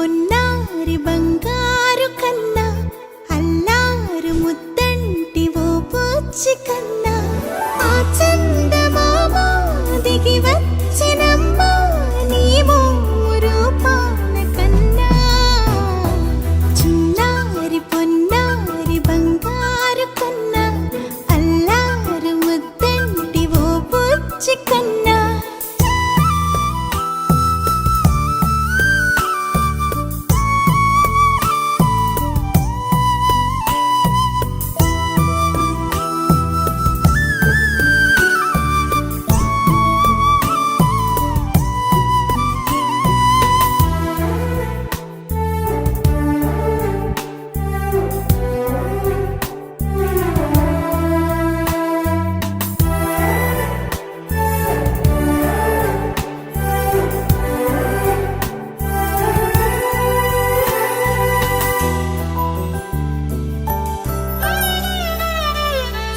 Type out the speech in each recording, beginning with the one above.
పొన్నారి బంగారు కన్నా అల్లారు ముద్దంటి ఓ పూచి కన్నా ఆ చందమామ దిగి వచ్చినమ్మా నీ రూపాల కన్నా చిన్నారి పొన్నారి బంగారు కన్నా అల్లారు ముద్దంటి ఓ పూచి కన్నా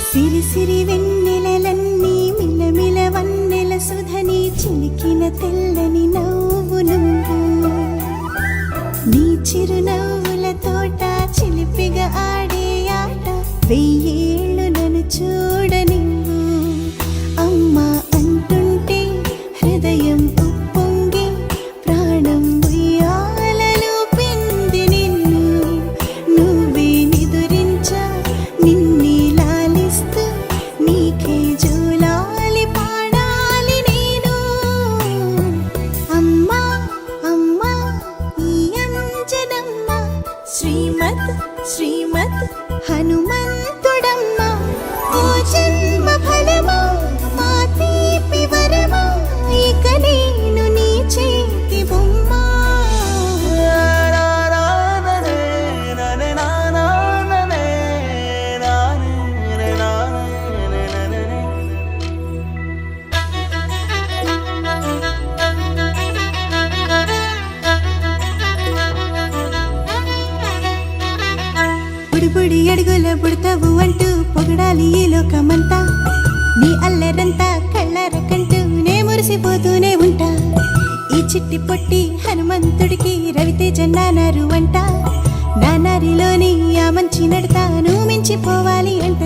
సిరి సిరి వెన్నెలలన్నీ మిలమిల వన్నెల సుధని చిలికిన తెల్లని నవ్వు నువ్వు నీ చిరునవ్వుల తోట చిలిపిగా ఆడే ఆట వెయ్యేళ్ళు నన్ను చూడనివ్వు అమ్మా అంటుంటే హృదయం ఉప్పొంగి ప్రాణం ఉయ్యాలలో పిండి నిన్ను నువ్వే నిదురించా నిన్నే నీకే జూలాలి పాడాలి నేను అమ్మా అమ్మా ఈ అంజనమ్మ శ్రీమత్ శ్రీమత్ హనుమంతుడమ్మ ఓ జన్మ ఫలమా మా తీపి వరమా ఇక నేను నీ చేతి బొమ్మ బుడి అడుగుల బుడతావు అంటూ పొగడాలి ఈ లోకమంతా నీ అల్లరంతా కళ్ళరకంటూ నే మురిసిపోతూనే ఉంటా ఈ చిట్టి పొట్టి హనుమంతుడికి రవితేజ నానారు అంట నానారిలోని ఆ మంచి నడతా నువ్వు మించిపోవాలి అంట